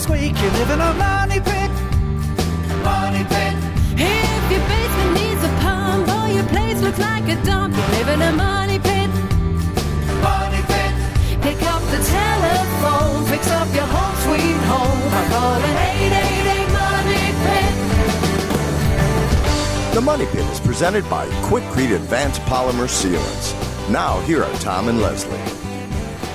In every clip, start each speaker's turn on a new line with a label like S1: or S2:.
S1: squeak, you live in a money pit. Money pit.
S2: If your basement needs a pump or your place looks like a dump, you live in a money pit.
S1: Money pit.
S2: Pick up the telephone, fix up your home sweet home by calling 888 Money Pit.
S3: The Money Pit is presented by Quikrete Advanced Polymer Sealants. Now, here are Tom and Leslie.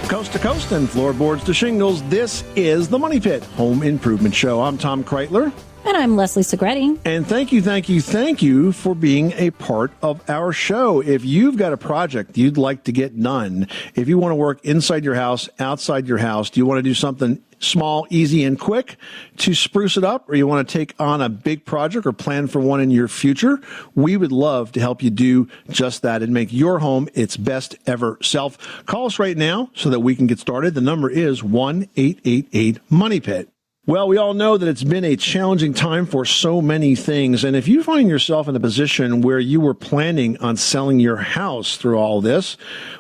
S4: Coast to coast and floorboards to shingles, this is the Money Pit Home Improvement Show. I'm Tom Kreitler.
S5: And I'm Leslie Segretti.
S4: And thank you for being a part of our show. If you've got a project you'd like to get done, if you want to work inside your house, outside your house, do you want to do something small, easy, and quick to spruce it up, or you want to take on a big project or plan for one in your future, we would love to help you do just that and make your home its best ever self. Call us right now so that we can get started. The number is 1-888-MONEY-PIT. Well, we all know that it's been a challenging time for so many things. And if you find yourself in a position where you were planning on selling your house through all this,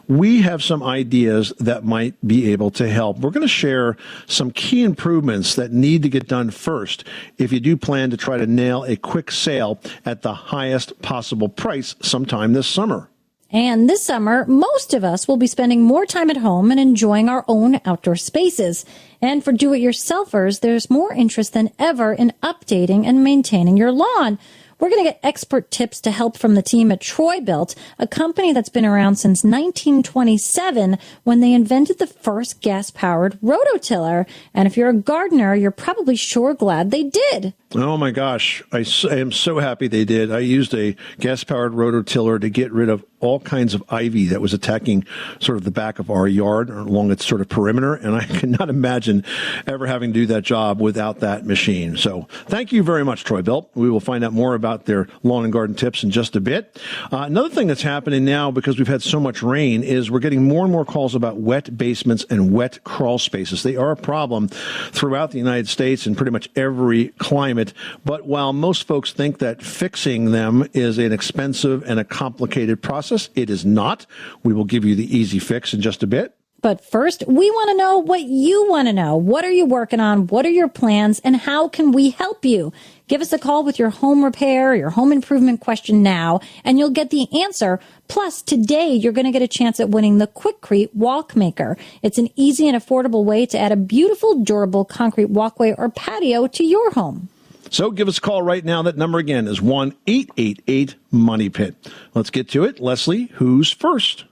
S4: we have some ideas that might be able to help. We're going to share some key improvements that need to get done first if you do plan to try to nail a quick sale at the highest possible price sometime this summer.
S5: And this summer, most of us will be spending more time at home and enjoying our own outdoor spaces. And for do-it-yourselfers, there's more interest than ever in updating and maintaining your lawn. We're going to get expert tips to help from the team at Troy-Bilt, a company that's been around since 1927 when they invented the first gas-powered rototiller. And if you're a gardener, you're probably sure glad they did.
S4: Oh, my gosh. I am so happy they did. I used a gas-powered rototiller to get rid of all kinds of ivy that was attacking sort of the back of our yard or along its sort of perimeter, and I cannot imagine ever having to do that job without that machine. So thank you very much, Troy-Bilt. We will find out more about their lawn and garden tips in just a bit. Another thing that's happening now, because we've had so much rain, is we're getting more and more calls about wet basements and wet crawl spaces. They are a problem throughout the United States and pretty much every climate. But while most folks think that fixing them is an expensive and a complicated process, it is not. We will give you the easy fix in just a bit.
S5: But first, we want to know what you want to know. What are you working on? What are your plans? And how can we help you? Give us a call with your home repair, your home improvement question now, and you'll get the answer. Plus, today, you're going to get a chance at winning the Quikrete Walk Maker. It's an easy and affordable way to add a beautiful, durable concrete walkway or patio to your home.
S4: So give us a call right now. That number again is 1-888-MONEY-PIT. Let's get to it. Leslie, who's first?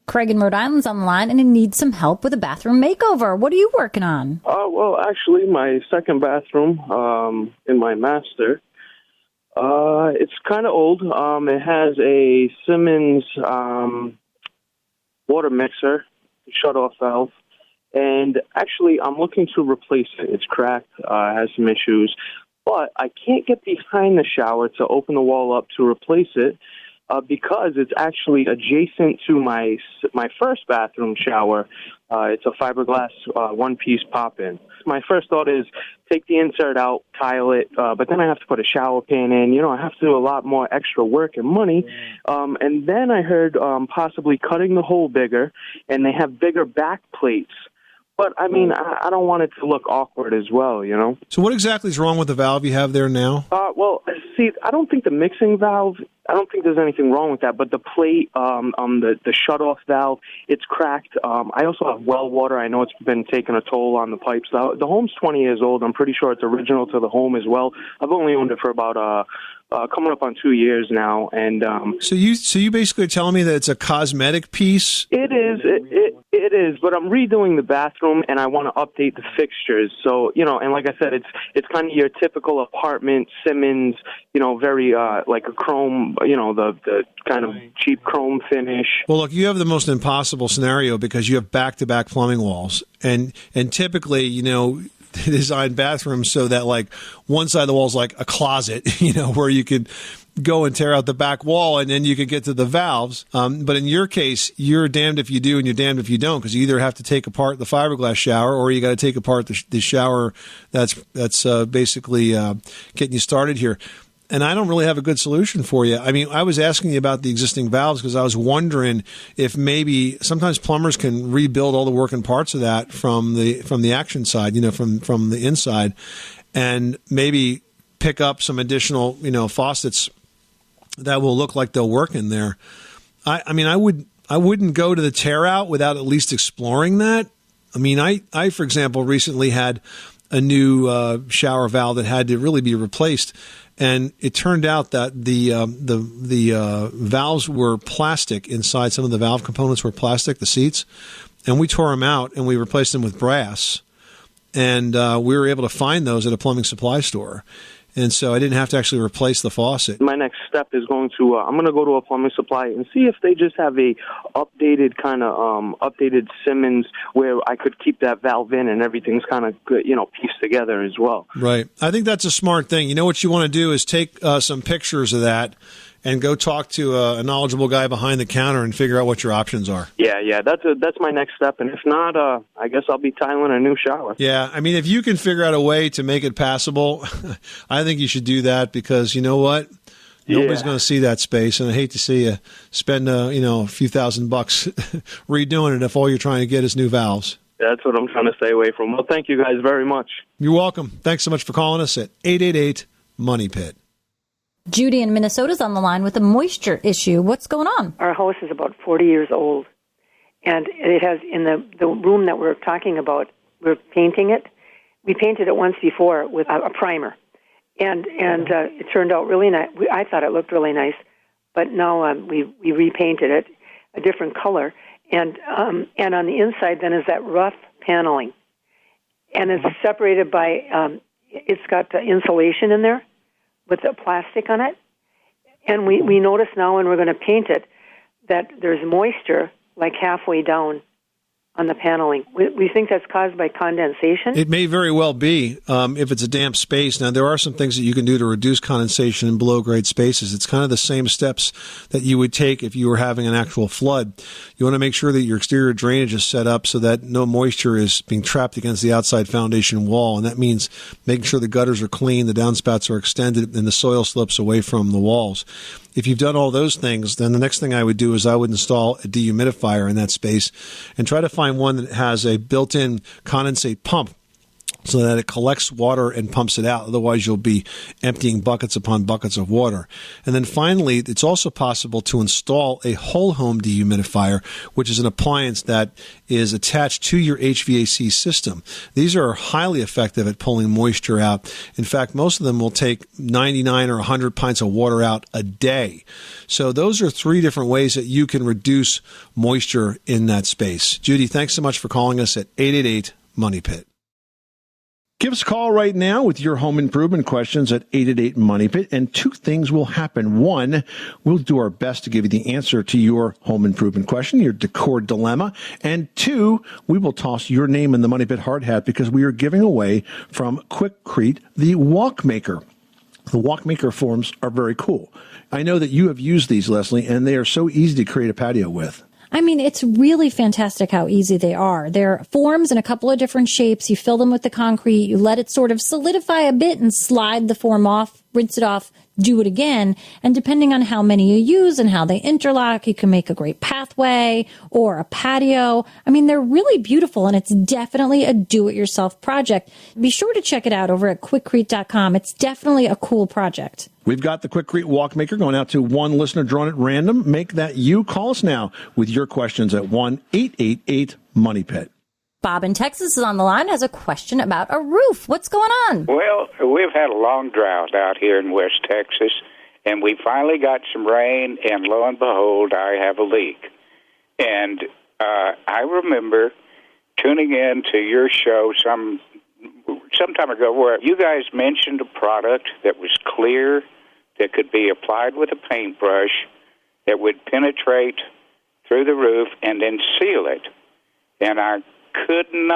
S5: Craig in Rhode Island's on the line and he needs some help with a bathroom makeover. What are you working on?
S6: Well, actually, my second bathroom in my master, it's kind of old. It has a Simmons water mixer, shut-off valve. And actually, I'm looking to replace it. It's cracked, has some issues. But I can't get behind the shower to open the wall up to replace it because it's actually adjacent to my first bathroom shower. It's a fiberglass one-piece pop-in. My first thought is take the insert out, tile it, but then I have to put a shower pan in. You know, I have to do a lot more extra work and money. And then I heard possibly cutting the hole bigger, and they have bigger back plates. But, I mean, I don't want it to look awkward as well, you know?
S4: So what exactly is wrong with the valve you have there now?
S6: Well, see, I don't think the mixing valve, I don't think there's anything wrong with that. But the plate, the shut-off valve, it's cracked. I also have well water. I know it's been taking a toll on the pipes. The home's 20 years old. I'm pretty sure it's original to the home as well. I've only owned it for about coming up on 2 years now. And
S4: So you basically are telling me that it's a cosmetic piece?
S6: It is. It is, but I'm redoing the bathroom, and I want to update the fixtures. So, you know, and like I said, it's kind of your typical apartment, Simmons, you know, very like a chrome, you know, the kind of cheap chrome finish.
S4: Well, look, you have the most impossible scenario because you have back-to-back plumbing walls, and typically, you know, they design bathrooms so that like one side of the wall is like a closet, you know, where you could go and tear out the back wall and then you could get to the valves. But in your case, you're damned if you do and you're damned if you don't, because you either have to take apart the fiberglass shower or you got to take apart the shower that's basically getting you started here. and I don't really have a good solution for you. I mean, I was asking you about the existing valves because I was wondering if maybe sometimes plumbers can rebuild all the working parts of that from the action side, from the inside, and maybe pick up some additional, faucets that will look like they'll work in there. I mean, I wouldn't go to the tear out without at least exploring that. I mean, I for example, recently had a new shower valve that had to really be replaced. And it turned out that the valves were plastic inside. Some of the valve components were plastic, the seats, and we tore them out and we replaced them with brass. And we were able to find those at a plumbing supply store. And so I didn't have to actually replace the faucet.
S6: My next step is I'm going to go to a plumbing supply and see if they just have a updated Simmons where I could keep that valve in and everything's kind of good, pieced together as well.
S4: Right. I think that's a smart thing. You know what you want to do is take some pictures of that and go talk to a knowledgeable guy behind the counter and figure out what your options are.
S6: Yeah, that's my next step. And if not, I guess I'll be tiling a new shower.
S4: Yeah, I mean, if you can figure out a way to make it passable, I think you should do that because you know what? Nobody's going to see that space, and I hate to see you spend a few $1,000 redoing it if all you're trying to get is new valves.
S6: That's what I'm trying to stay away from. Well, thank you guys very much.
S4: You're welcome. Thanks so much for calling us at 888-MONEY-PIT.
S5: Judy in Minnesota's on the line with a moisture issue. What's going on?
S7: Our house is about 40 years old, and it has, in the room that we're talking about, we're painting it. We painted it once before with a primer, and it turned out really nice. I thought it looked really nice, but now we repainted it a different color, and on the inside then is that rough paneling, and it's separated by, it's got insulation in there with the plastic on it. And we notice now when we're going to paint it that there's moisture like halfway down on the paneling. We think that's caused by condensation.
S4: It may very well be if it's a damp space. Now, there are some things that you can do to reduce condensation in below-grade spaces. It's kind of the same steps that you would take if you were having an actual flood. You want to make sure that your exterior drainage is set up so that no moisture is being trapped against the outside foundation wall, and that means making sure the gutters are clean, the downspouts are extended, and the soil slips away from the walls. If you've done all those things, then the next thing I would do is I would install a dehumidifier in that space and try to find one that has a built-in condensate pump so that it collects water and pumps it out. Otherwise, you'll be emptying buckets upon buckets of water. And then finally, it's also possible to install a whole home dehumidifier, which is an appliance that is attached to your HVAC system. These are highly effective at pulling moisture out. In fact, most of them will take 99 or 100 pints of water out a day. So those are 3 different ways that you can reduce moisture in that space. Judy, thanks so much for calling us at 888-MONEY-PIT. Give us a call right now with your home improvement questions at 888-MONEY-PIT, and 2 things will happen. 1, we'll do our best to give you the answer to your home improvement question, your decor dilemma. And 2, we will toss your name in the Money Pit hard hat because we are giving away from Quikrete the Walk Maker. The Walk Maker forms are very cool. I know that you have used these, Leslie, and they are so easy to create a patio with.
S5: I mean, it's really fantastic how easy they are. They're forms in a couple of different shapes. You fill them with the concrete. You let it sort of solidify a bit and slide the form off, rinse it off, do it again. And depending on how many you use and how they interlock, you can make a great pathway or a patio. I mean, they're really beautiful, and it's definitely a do-it-yourself project. Be sure to check it out over at Quikrete.com. It's definitely a cool project.
S4: We've got the Quikrete Walk Maker going out to one listener drawn at random. Make that you. Call us now with your questions at 1-888-MONEY-PIT.
S5: Bob in Texas is on the line, has a question about a roof. What's going on?
S8: Well, we've had a long drought out here in West Texas, and we finally got some rain, and lo and behold, I have a leak. And I remember tuning in to your show some time ago where you guys mentioned a product that was clear, that could be applied with a paintbrush, that would penetrate through the roof and then seal it. And I couldn't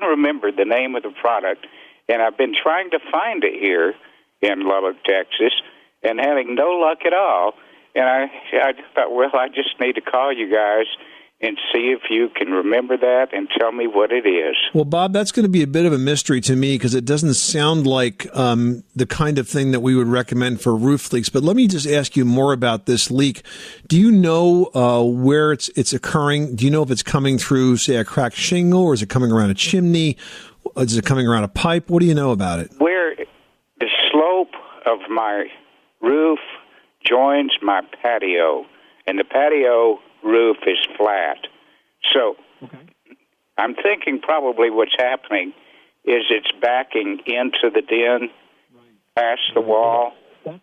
S8: remember the name of the product, and I've been trying to find it here in Lubbock, Texas, and having no luck at all. And I thought, well, I just need to call you guys and see if you can remember that and tell me what it is.
S4: Well, Bob, that's going to be a bit of a mystery to me because it doesn't sound like the kind of thing that we would recommend for roof leaks. But let me just ask you more about this leak. Do you know where it's occurring? Do you know if it's coming through, say, a cracked shingle, or is it coming around a chimney? Is it coming around a pipe? What do you know about it?
S8: Where the slope of my roof joins my patio, and the patio roof is flat. So I'm thinking probably what's happening is it's backing into the den past the wall.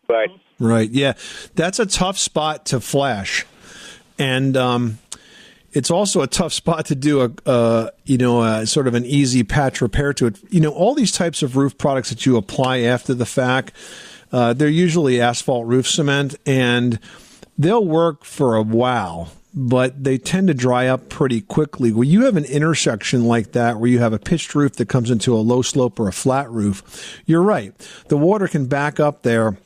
S8: But
S4: right, yeah, that's a tough spot to flash, and it's also a tough spot to do a sort of an easy patch repair to it. You know, all these types of roof products that you apply after the fact, they're usually asphalt roof cement, and they'll work for a while, but they tend to dry up pretty quickly. When you have an intersection like that, where you have a pitched roof that comes into a low slope or a flat roof, you're right. The water can back up there,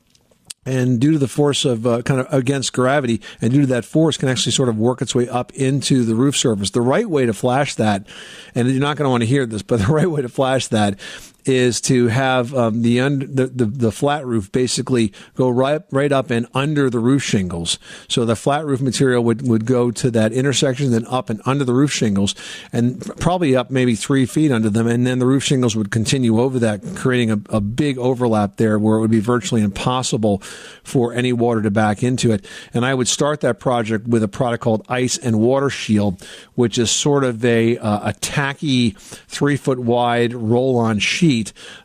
S4: and due to the force of kind of against gravity, and due to that force, can actually sort of work its way up into the roof surface. The right way to flash that, and you're not going to want to hear this, but the right way to flash that is to have the flat roof basically go right up and under the roof shingles. So the flat roof material would go to that intersection, then up and under the roof shingles, and probably up maybe 3 feet under them, and then the roof shingles would continue over that, creating a big overlap there where it would be virtually impossible for any water to back into it. And I would start that project with a product called Ice and Water Shield, which is sort of a tacky 3 foot wide roll-on sheet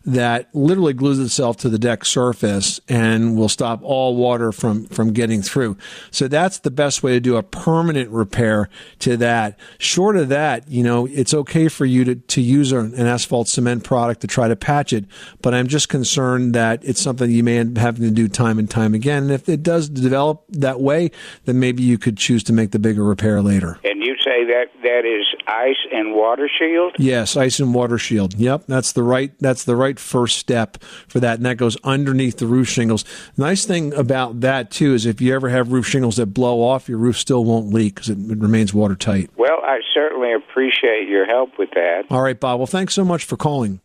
S4: that literally glues itself to the deck surface and will stop all water from getting through. So that's the best way to do a permanent repair to that. Short of that, it's okay for you to use an asphalt cement product to try to patch it, but I'm just concerned that it's something you may end up having to do time and time again. And if it does develop that way, then maybe you could choose to make the bigger repair later.
S8: And you say that is Ice and Water Shield?
S4: Yes, Ice and Water Shield. Yep, that's the right first step for that, and that goes underneath the roof shingles. Nice thing about that, too, is if you ever have roof shingles that blow off, your roof still won't leak because it remains watertight.
S8: Well, I certainly appreciate your help with that.
S4: All right, Bob. Well, thanks so much for calling.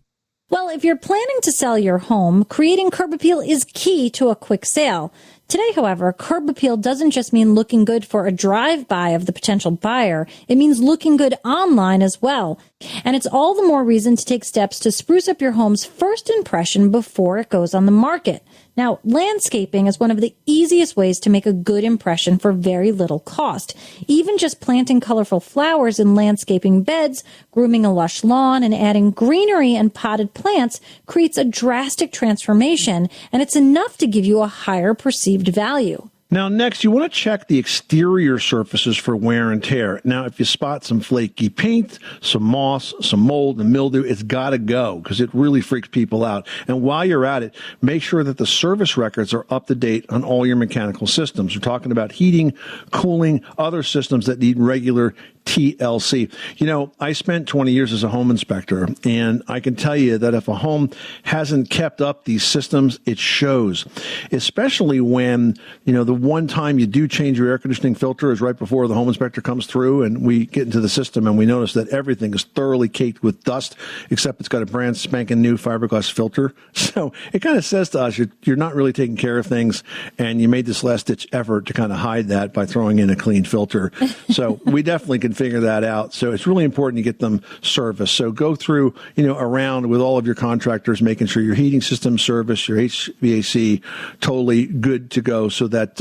S5: Well, if you're planning to sell your home, creating curb appeal is key to a quick sale. Today, however, curb appeal doesn't just mean looking good for a drive-by of the potential buyer. It means looking good online as well. And it's all the more reason to take steps to spruce up your home's first impression before it goes on the market. Now, landscaping is one of the easiest ways to make a good impression for very little cost. Even just planting colorful flowers in landscaping beds, grooming a lush lawn, and adding greenery and potted plants creates a drastic transformation, and it's enough to give you a higher perceived value.
S4: Now, next, you want to check the exterior surfaces for wear and tear. Now, if you spot some flaky paint, some moss, some mold and mildew, it's got to go because it really freaks people out. And while you're at it, make sure that the service records are up to date on all your mechanical systems. We're talking about heating, cooling, other systems that need regular TLC. I spent 20 years as a home inspector, and I can tell you that if a home hasn't kept up these systems, it shows, especially when, the one time you do change your air conditioning filter is right before the home inspector comes through, and we get into the system and we notice that everything is thoroughly caked with dust, except it's got a brand spanking new fiberglass filter. So it kind of says to us, you're not really taking care of things, and you made this last ditch effort to kind of hide that by throwing in a clean filter. So we definitely can figure that out. So it's really important to get them serviced. So go through, around with all of your contractors, making sure your heating system service, your HVAC, totally good to go so that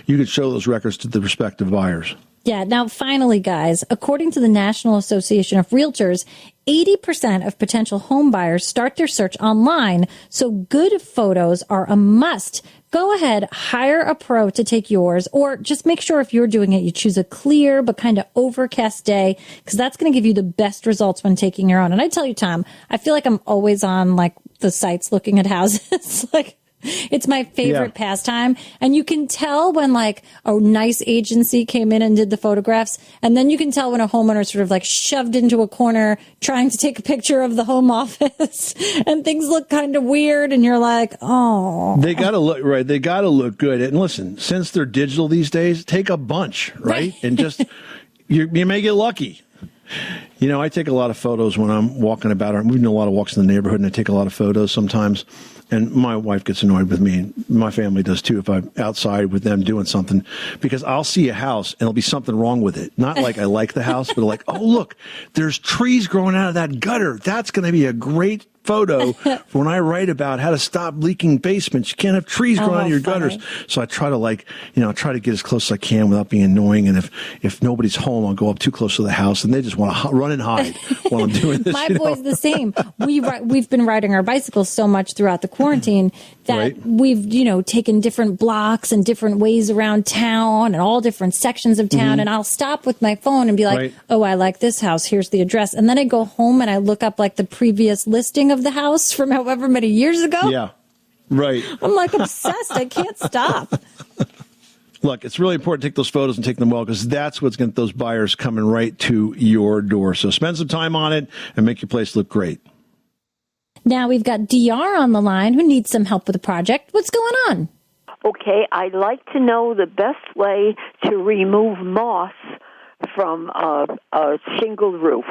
S4: you can show those records to the respective buyers.
S5: Yeah. Now, finally, guys, according to the National Association of Realtors, 80% of potential home buyers start their search online, so good photos are a must. Go ahead, hire a pro to take yours, or just make sure if you're doing it, you choose a clear but kind of overcast day, because that's going to give you the best results when taking your own. And I tell you, Tom, I feel like I'm always on the sites looking at houses. It's my favorite pastime. And you can tell when a nice agency came in and did the photographs. And then you can tell when a homeowner sort of shoved into a corner trying to take a picture of the home office and things look kind of weird. And you're like, oh, they got to look
S4: right. They got to look good. And listen, since they're digital these days, take a bunch, right? And just you may get lucky. You know, I take a lot of photos when I'm walking about. I'm doing a lot of walks in the neighborhood, and I take a lot of photos sometimes. And my wife gets annoyed with me, and my family does too if I'm outside with them doing something, because I'll see a house and there'll be something wrong with it. Not like I like the house, but like, oh, look, there's trees growing out of that gutter. That's going to be a great photo for when I write about how to stop leaking basements. You can't have trees growing out of your gutters. So I try to try to get as close as I can without being annoying. And if nobody's home, I'll go up too close to the house, and they just want to run and hide while I'm doing this.
S5: My boy's the same. We've been riding our bicycles so much throughout the quarantine that we've, taken different blocks and different ways around town and all different sections of town. And I'll stop with my phone and be like, oh, I like this house. Here's the address. And then I go home and I look up like the previous listing of the house from however many years ago.
S4: Yeah, right.
S5: I'm like obsessed. I can't stop.
S4: Look, it's really important to take those photos and take them well, because that's what's going to get those buyers coming right to your door. So spend some time on it and make your place look great.
S5: Now we've got DR on the line who needs some help with the project. What's going on?
S9: Okay, I'd like to know the best way to remove moss from a shingled roof.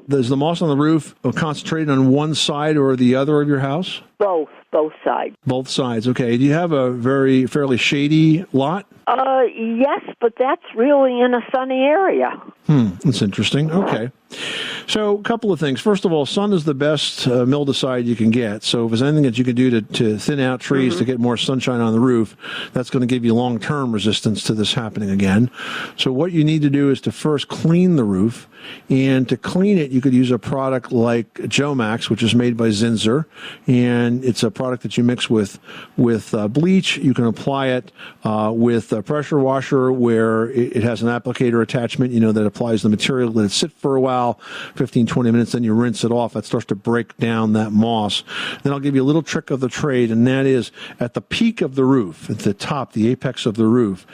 S4: Is the moss on the roof concentrated on one side or the other of your house?
S9: Both sides.
S4: Both sides, okay. Do you have a fairly shady lot?
S9: Yes, but that's really in a sunny area.
S4: That's interesting. Okay. So a couple of things. First of all, sun is the best mildewcide you can get. So if there's anything that you can do to thin out trees to get more sunshine on the roof, that's going to give you long-term resistance to this happening again. So what you need to do is to first clean the roof. And to clean it, you could use a product like Jomax, which is made by Zinsser. And it's a product that you mix with bleach. You can apply it with a pressure washer where it has an applicator attachment, that applies the material. Let it sit for a while, 15, 20 minutes, then you rinse it off. That starts to break down that moss. Then I'll give you a little trick of the trade, and that is at the peak of the roof, at the top, the apex of the roof,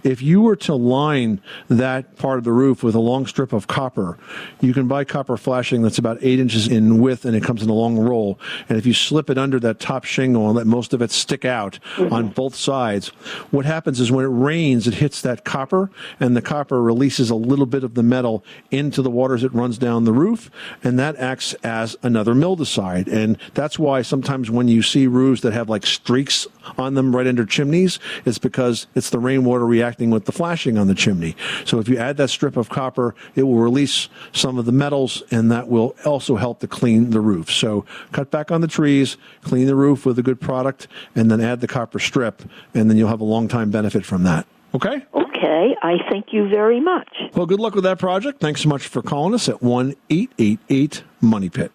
S4: if you were to line that part of the roof with a long strip of copper, you can buy copper flashing that's about 8 inches in width, and it comes in a long roll. And if you slip it under that top shingle and let most of it stick out on both sides, what happens is when it rains, it hits that copper, and the copper releases a little bit of the metal into the water as it runs down the roof, and that acts as another mildewcide. And that's why sometimes when you see roofs that have like streaks on them right under chimneys, it's because it's the rainwater reacting with the flashing on the chimney. So if you add that strip of copper, it will release some of the metals, and that will also help to clean the roof. So cut back on the trees, clean the roof with a good product, and then add the copper strip, and then you'll have a long time benefit from that. Okay?
S9: Okay, I thank you very much.
S4: Well, good luck with that project. Thanks so much for calling us at 1-888-MONEY-PIT.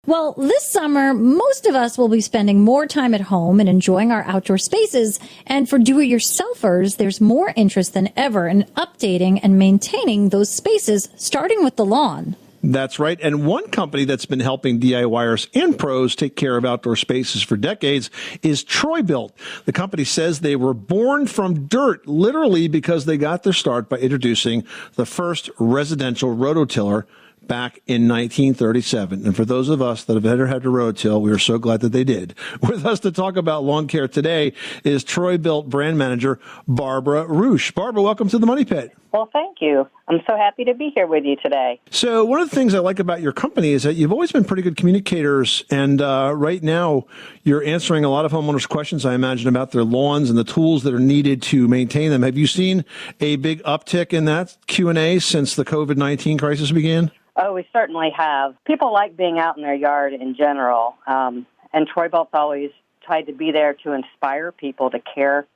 S5: Well, this summer, most of us will be spending more time at home and enjoying our outdoor spaces. And for do-it-yourselfers, there's more interest than ever in updating and maintaining those spaces, starting with the lawn.
S4: That's right. And one company that's been helping DIYers and pros take care of outdoor spaces for decades is Troy-Bilt. The company says they were born from dirt, literally because they got their start by introducing the first residential rototiller back in 1937. And for those of us that have ever had to rototill, we are so glad that they did. With us to talk about lawn care today is Troy-Bilt brand manager Barbara Roosh. Barbara, welcome to the Money Pit.
S10: Well, thank you. I'm so happy to be here with you today.
S4: So one of the things I like about your company is that you've always been pretty good communicators, and right now you're answering a lot of homeowners' questions, I imagine, about their lawns and the tools that are needed to maintain them. Have you seen a big uptick in that Q&A since the COVID-19 crisis began?
S10: Oh, we certainly have. People like being out in their yard in general, and Troy-Bilt's always tried to be there to inspire people to care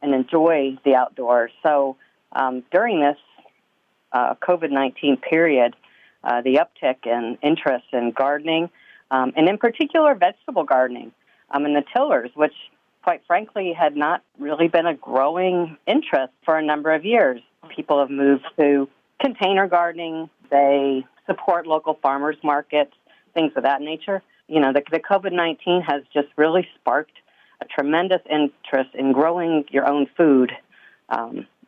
S10: and enjoy the outdoors. So during this COVID-19 period, the uptick in interest in gardening, and in particular vegetable gardening, and the tillers, which quite frankly had not really been a growing interest for a number of years. People have moved to container gardening. They support local farmers markets, things of that nature. You know, the COVID-19 has just really sparked a tremendous interest in growing your own food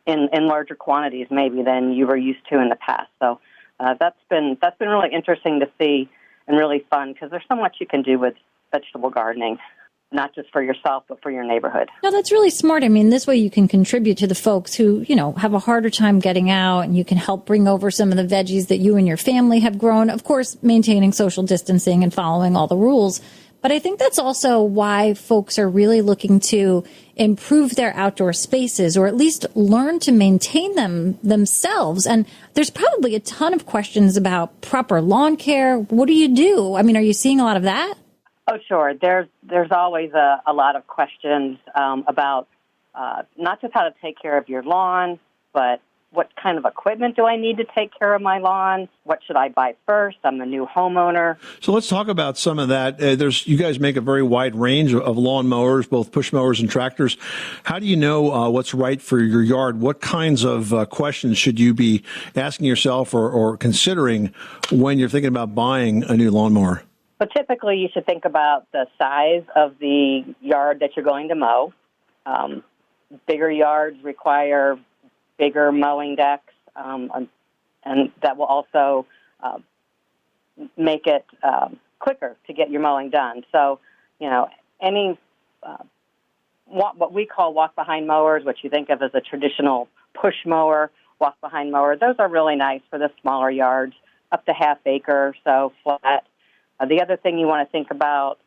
S10: in larger quantities maybe than you were used to in the past. So that's been really interesting to see and really fun because there's so much you can do with vegetable gardening. not just for yourself, but for your neighborhood.
S5: No, that's really smart. I mean, this way you can contribute to the folks who, have a harder time getting out, and you can help bring over some of the veggies that you and your family have grown. Of course, maintaining social distancing and following all the rules. But I think that's also why folks are really looking to improve their outdoor spaces, or at least learn to maintain them themselves. And there's probably a ton of questions about proper lawn care. What do you do? I mean, are you seeing a lot of that?
S10: Oh, sure. There's always a lot of questions about not just how to take care of your lawn, but what kind of equipment do I need to take care of my lawn? What should I buy first? I'm a new homeowner.
S4: So let's talk about some of that. You guys make a very wide range of lawn mowers, both push mowers and tractors. How do you know what's right for your yard? What kinds of questions should you be asking yourself or considering when you're thinking about buying a new lawnmower?
S10: So typically you should think about the size of the yard that you're going to mow. Bigger yards require bigger mowing decks, and that will also make it quicker to get your mowing done. So, any what we call walk-behind mowers, which you think of as a traditional push mower, walk-behind mower, those are really nice for the smaller yards, up to half acre, so flat. The other thing you want to think about,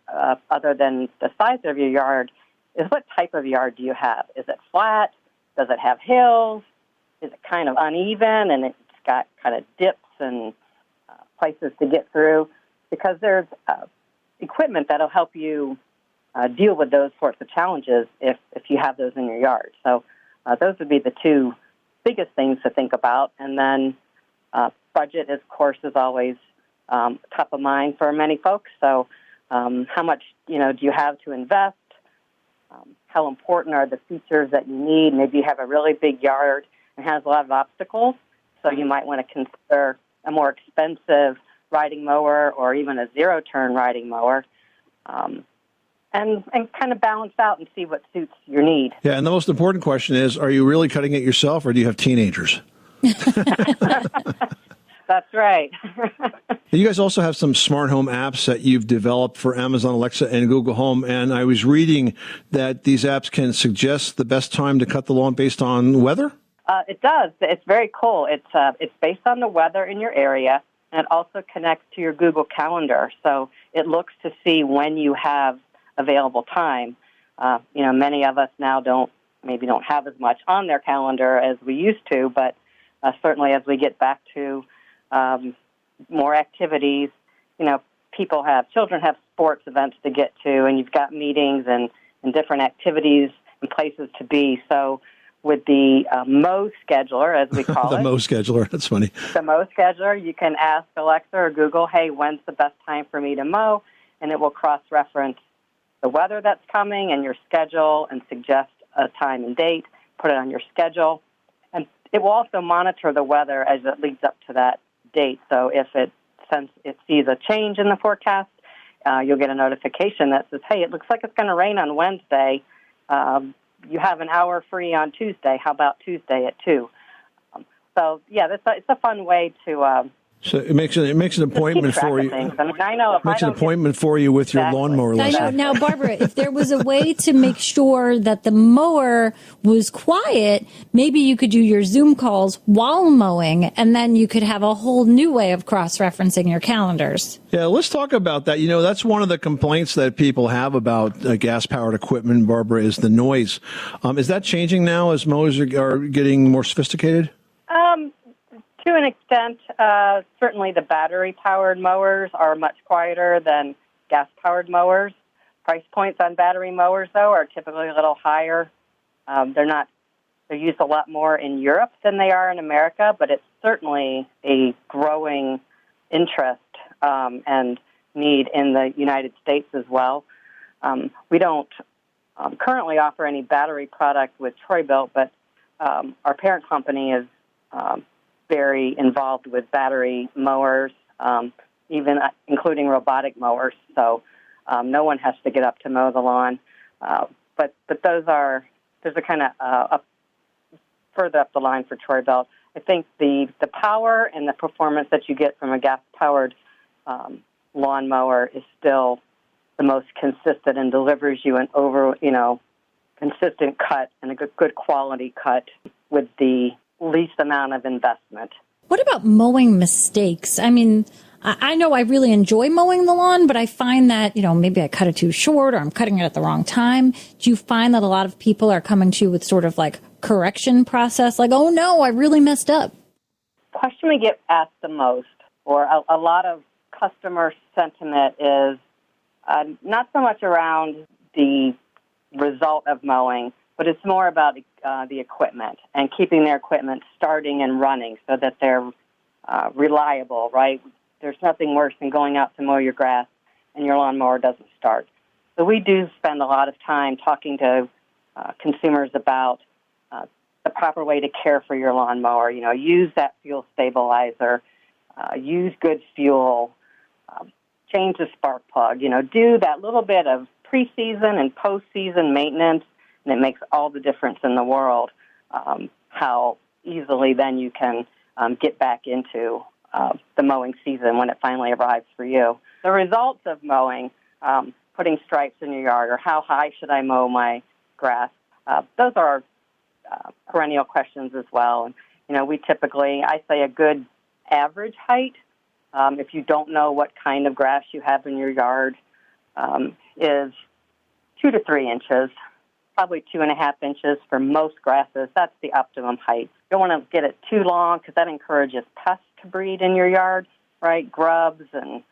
S10: other than the size of your yard, is what type of yard do you have? Is it flat? Does it have hills? Is it kind of uneven and it's got kind of dips and places to get through? Because there's equipment that'll help you deal with those sorts of challenges if you have those in your yard. So those would be the two biggest things to think about. And then budget, of course, is always top of mind for many folks. So how much do you have to invest? How important are the features that you need? Maybe you have a really big yard and has a lot of obstacles, so you might want to consider a more expensive riding mower or even a zero-turn riding mower, and kind of balance out and see what suits your need.
S4: Yeah, and the most important question is, are you really cutting it yourself, or do you have teenagers?
S10: That's right.
S4: You guys also have some smart home apps that you've developed for Amazon Alexa and Google Home, and I was reading that these apps can suggest the best time to cut the lawn based on weather?
S10: It does. It's very cool. It's based on the weather in your area, and it also connects to your Google Calendar. So it looks to see when you have available time. Many of us now don't have as much on their calendar as we used to, but certainly as we get back to more activities, children have sports events to get to, and you've got meetings and different activities and places to be. So with the mow scheduler, as we call
S4: the
S10: it.
S4: mow scheduler, that's funny.
S10: The mow scheduler, you can ask Alexa or Google, hey, when's the best time for me to mow? And it will cross-reference the weather that's coming and your schedule and suggest a time and date, put it on your schedule. And it will also monitor the weather as it leads up to that date. So if since it sees a change in the forecast, you'll get a notification that says, hey, it looks like it's going to rain on Wednesday. You have an hour free on Tuesday. How about Tuesday at 2? It's a fun way to.
S4: So it makes an appointment for you. Makes an appointment for you with your lawnmower list.
S5: I know. Now, Barbara, if there was a way to make sure that the mower was quiet, maybe you could do your Zoom calls while mowing, and then you could have a whole new way of cross-referencing your calendars.
S4: Yeah, let's talk about that. That's one of the complaints that people have about gas-powered equipment, Barbara, is the noise. Is that changing now as mowers are getting more sophisticated?
S10: To an extent, certainly the battery-powered mowers are much quieter than gas-powered mowers. Price points on battery mowers, though, are typically a little higher. They're used a lot more in Europe than they are in America, but it's certainly a growing interest and need in the United States as well. We don't currently offer any battery product with Troy-Bilt, but our parent company is very involved with battery mowers, even including robotic mowers. So no one has to get up to mow the lawn. But those are kind of further up the line for Troy-Bilt. I think the power and the performance that you get from a gas-powered lawnmower is still the most consistent and delivers you an consistent cut and a good quality cut with the least amount of investment.
S5: What about mowing mistakes? I mean, I know I really enjoy mowing the lawn, but I find that, maybe I cut it too short or I'm cutting it at the wrong time. Do you find that a lot of people are coming to you with sort of like correction process, like, oh no, I really messed up?
S10: Question we get asked the most, or a lot of customer sentiment is not so much around the result of mowing, but it's more about the equipment and keeping their equipment starting and running so that they're reliable, right? There's nothing worse than going out to mow your grass and your lawnmower doesn't start. So we do spend a lot of time talking to consumers about the proper way to care for your lawnmower. Use that fuel stabilizer, use good fuel, change the spark plug, do that little bit of preseason and postseason maintenance, and it makes all the difference in the world how easily then you can get back into the mowing season when it finally arrives for you. The results of mowing, putting stripes in your yard, or how high should I mow my grass, those are perennial questions as well. And, we typically, I say a good average height, if you don't know what kind of grass you have in your yard, is 2 to 3 inches, probably 2.5 inches for most grasses. That's the optimum height. You don't want to get it too long because that encourages pests to breed in your yard, right? Grubs and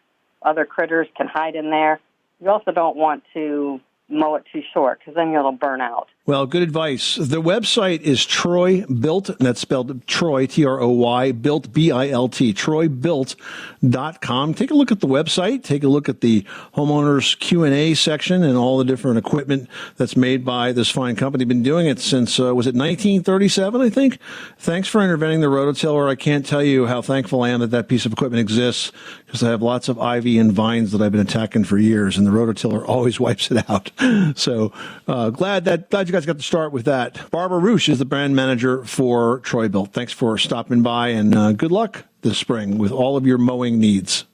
S10: other critters can hide in there. You also don't want to mow it too short because then it'll burn out.
S4: Well, good advice. The website is Troy Built, and that's spelled Troy, T-R-O-Y, Built, B-I-L-T, troybuilt.com. Take a look at the website. Take a look at the homeowners Q&A section and all the different equipment that's made by this fine company. Been doing it since, was it 1937, I think? Thanks for inventing the rototiller. I can't tell you how thankful I am that that piece of equipment exists because I have lots of ivy and vines that I've been attacking for years, and the rototiller always wipes it out. So glad you guys got to start with that. Barbara Roosh is the brand manager for Troy Built. Thanks for stopping by, and good luck this spring with all of your mowing needs.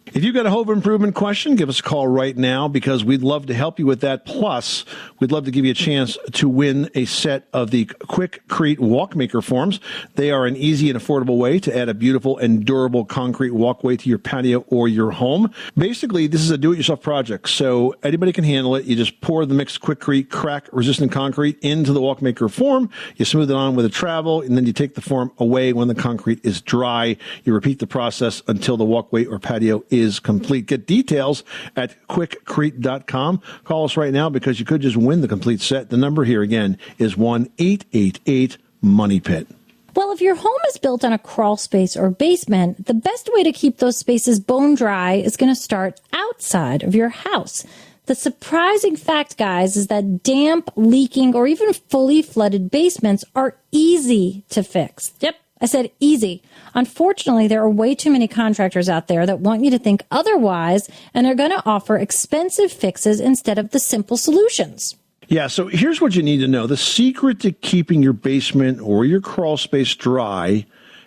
S4: If you've got a home improvement question, give us a call right now because we'd love to help you with that. Plus, we'd love to give you a chance to win a set of the Quickcrete Walkmaker forms. They are an easy and affordable way to add a beautiful and durable concrete walkway to your patio or your home. Basically, this is a do-it-yourself project, so anybody can handle it. You just pour the mixed Quickcrete crack-resistant concrete into the Walkmaker form. You smooth it on with a trowel, and then you take the form away when the concrete is dry. You repeat the process until the walkway or patio is complete. Get details at quickcrete.com. Call us right now because you could just win the complete set. The number here again is 1-888-MONEY-PIT.
S5: Well, if your home is built on a crawl space or basement, the best way to keep those spaces bone dry is going to start outside of your house. The surprising fact, guys, is that damp, leaking, or even fully flooded basements are easy to fix. Yep, I said easy. Unfortunately, there are way too many contractors out there that want you to think otherwise, and they're going to offer expensive fixes instead of the simple solutions.
S4: Yeah, so here's what you need to know. The secret to keeping your basement or your crawl space dry,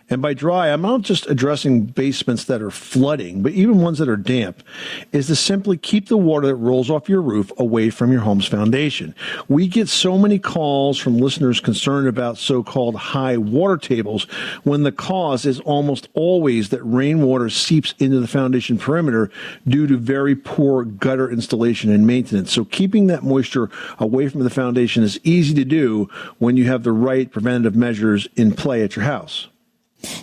S4: and by dry, I'm not just addressing basements that are flooding, but even ones that are damp, is to simply keep the water that rolls off your roof away from your home's foundation. We get so many calls from listeners concerned about so-called high water tables when the cause is almost always that rainwater seeps into the foundation perimeter due to very poor gutter installation and maintenance. So keeping that moisture away from the foundation is easy to do when you have the right preventative measures in play at your house.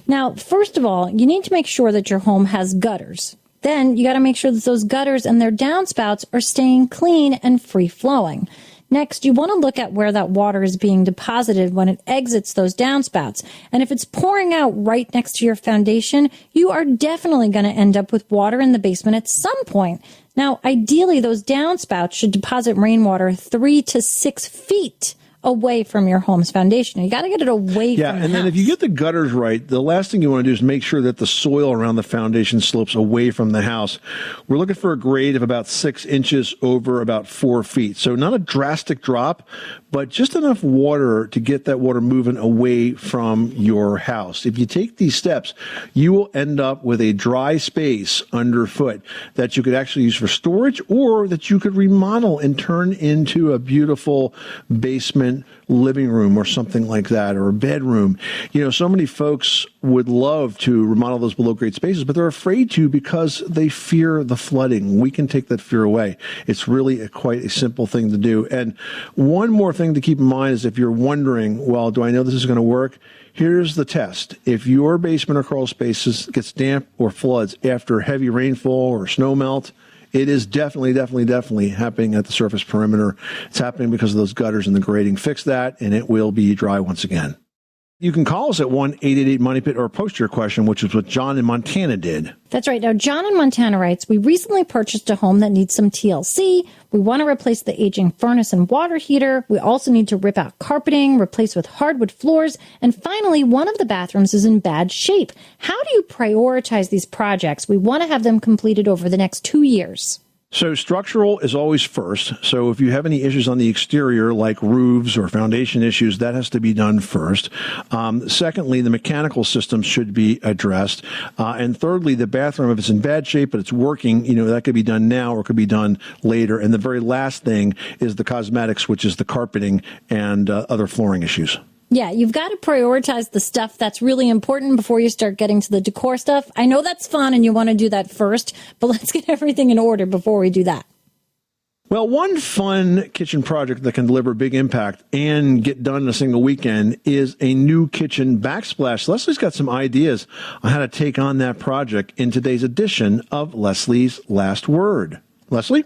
S5: Now, first of all, you need to make sure that your home has gutters. Then you got to make sure that those gutters and their downspouts are staying clean and free-flowing. Next, you want to look at where that water is being deposited when it exits those downspouts. And if it's pouring out right next to your foundation, you are definitely going to end up with water in the basement at some point. Now, ideally, those downspouts should deposit rainwater 3 to 6 feet away from your home's foundation. You got to get it away from the
S4: house. Yeah, and then if you get the gutters right, the last thing you want to do is make sure that the soil around the foundation slopes away from the house. We're looking for a grade of about 6 inches over about 4 feet. So not a drastic drop, but just enough water to get that water moving away from your house. If you take these steps, you will end up with a dry space underfoot that you could actually use for storage, or that you could remodel and turn into a beautiful basement living room or something like that, or a bedroom. So many folks would love to remodel those below grade spaces, but they're afraid to because they fear the flooding. We can take that fear away. It's really quite a simple thing to do. And one more thing to keep in mind is, if you're wondering, well, do I know this is going to work? Here's the test. If your basement or crawl spaces gets damp or floods after heavy rainfall or snow melt, it is definitely happening at the surface perimeter. It's happening because of those gutters and the grading. Fix that, and it will be dry once again. You can call us at 1-888-MONEYPIT or post your question, which is what John in Montana did.
S5: That's right. Now, John in Montana writes, we recently purchased a home that needs some TLC. We want to replace the aging furnace and water heater. We also need to rip out carpeting, replace with hardwood floors. And finally, one of the bathrooms is in bad shape. How do you prioritize these projects? We want to have them completed over the next 2 years.
S4: So structural is always first. So if you have any issues on the exterior, like roofs or foundation issues, that has to be done first. Secondly, the mechanical systems should be addressed. And thirdly, the bathroom, if it's in bad shape but it's working, that could be done now or it could be done later. And the very last thing is the cosmetics, which is the carpeting and other flooring issues.
S5: Yeah, you've got to prioritize the stuff that's really important before you start getting to the decor stuff. I know that's fun and you want to do that first, but let's get everything in order before we do that.
S4: Well, one fun kitchen project that can deliver big impact and get done in a single weekend is a new kitchen backsplash. Leslie's got some ideas on how to take on that project in today's edition of Leslie's Last Word. Leslie?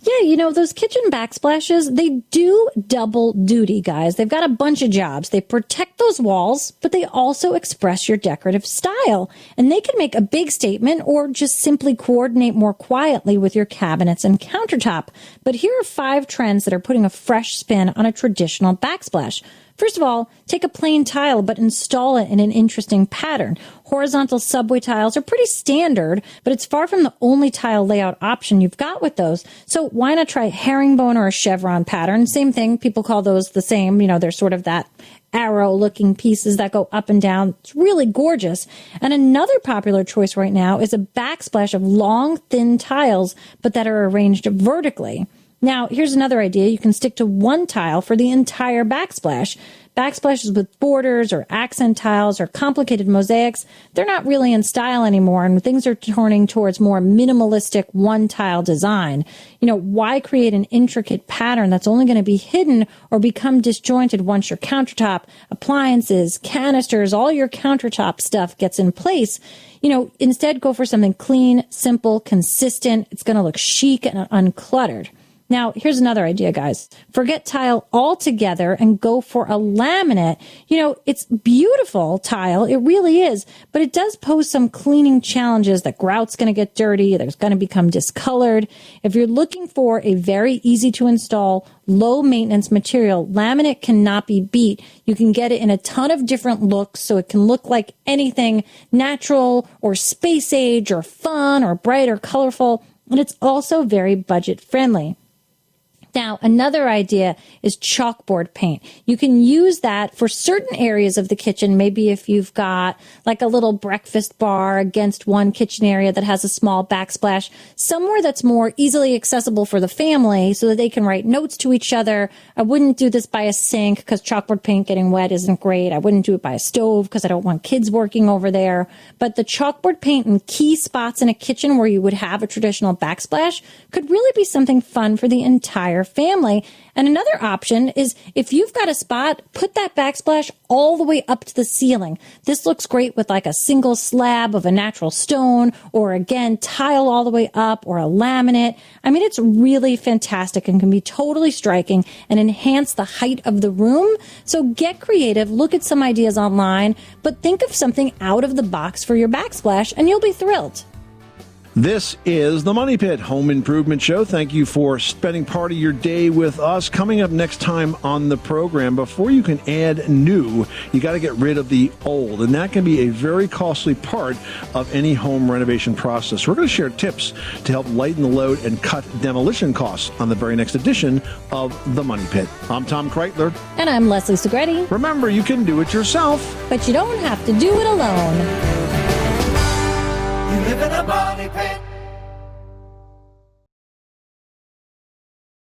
S5: Yeah, those kitchen backsplashes, they do double duty, guys. They've got a bunch of jobs. They protect those walls, but they also express your decorative style. And they can make a big statement or just simply coordinate more quietly with your cabinets and countertop. But here are 5 trends that are putting a fresh spin on a traditional backsplash. First of all, take a plain tile, but install it in an interesting pattern. Horizontal subway tiles are pretty standard, but it's far from the only tile layout option you've got with those. So why not try herringbone or a chevron pattern? Same thing. People call those the same. They're sort of that arrow-looking pieces that go up and down. It's really gorgeous. And another popular choice right now is a backsplash of long, thin tiles, but that are arranged vertically. Now, here's another idea. You can stick to one tile for the entire backsplash. Backsplashes with borders or accent tiles or complicated mosaics, they're not really in style anymore, and things are turning towards more minimalistic one-tile design. Why create an intricate pattern that's only going to be hidden or become disjointed once your countertop, appliances, canisters, all your countertop stuff gets in place? Instead go for something clean, simple, consistent. It's going to look chic and uncluttered. Now, here's another idea, guys. Forget tile altogether and go for a laminate. It's beautiful tile. It really is. But it does pose some cleaning challenges. The grout's going to get dirty. There's going to become discolored. If you're looking for a very easy to install, low maintenance material, laminate cannot be beat. You can get it in a ton of different looks, so it can look like anything natural or space age or fun or bright or colorful. And it's also very budget friendly. Now, another idea is chalkboard paint. You can use that for certain areas of the kitchen. Maybe if you've got like a little breakfast bar against one kitchen area that has a small backsplash, somewhere that's more easily accessible for the family so that they can write notes to each other. I wouldn't do this by a sink because chalkboard paint getting wet isn't great. I wouldn't do it by a stove because I don't want kids working over there. But the chalkboard paint in key spots in a kitchen where you would have a traditional backsplash could really be something fun for the entire family. And another option is if you've got a spot, put that backsplash all the way up to the ceiling. This looks great with like a single slab of a natural stone, or again, tile all the way up, or a laminate. I mean, it's really fantastic and can be totally striking and enhance the height of the room. So get creative, look at some ideas online, but think of something out of the box for your backsplash and you'll be thrilled.
S4: This is the Money Pit Home Improvement Show. Thank you for spending part of your day with us. Coming up next time on the program, before you can add new, you got to get rid of the old, and that can be a very costly part of any home renovation process. We're going to share tips to help lighten the load and cut demolition costs on the very next edition of the Money Pit. I'm Tom Kreitler.
S5: And I'm Leslie Segretti.
S4: Remember, you can do it yourself,
S5: but you don't have to do it alone.
S1: You live in a money pit.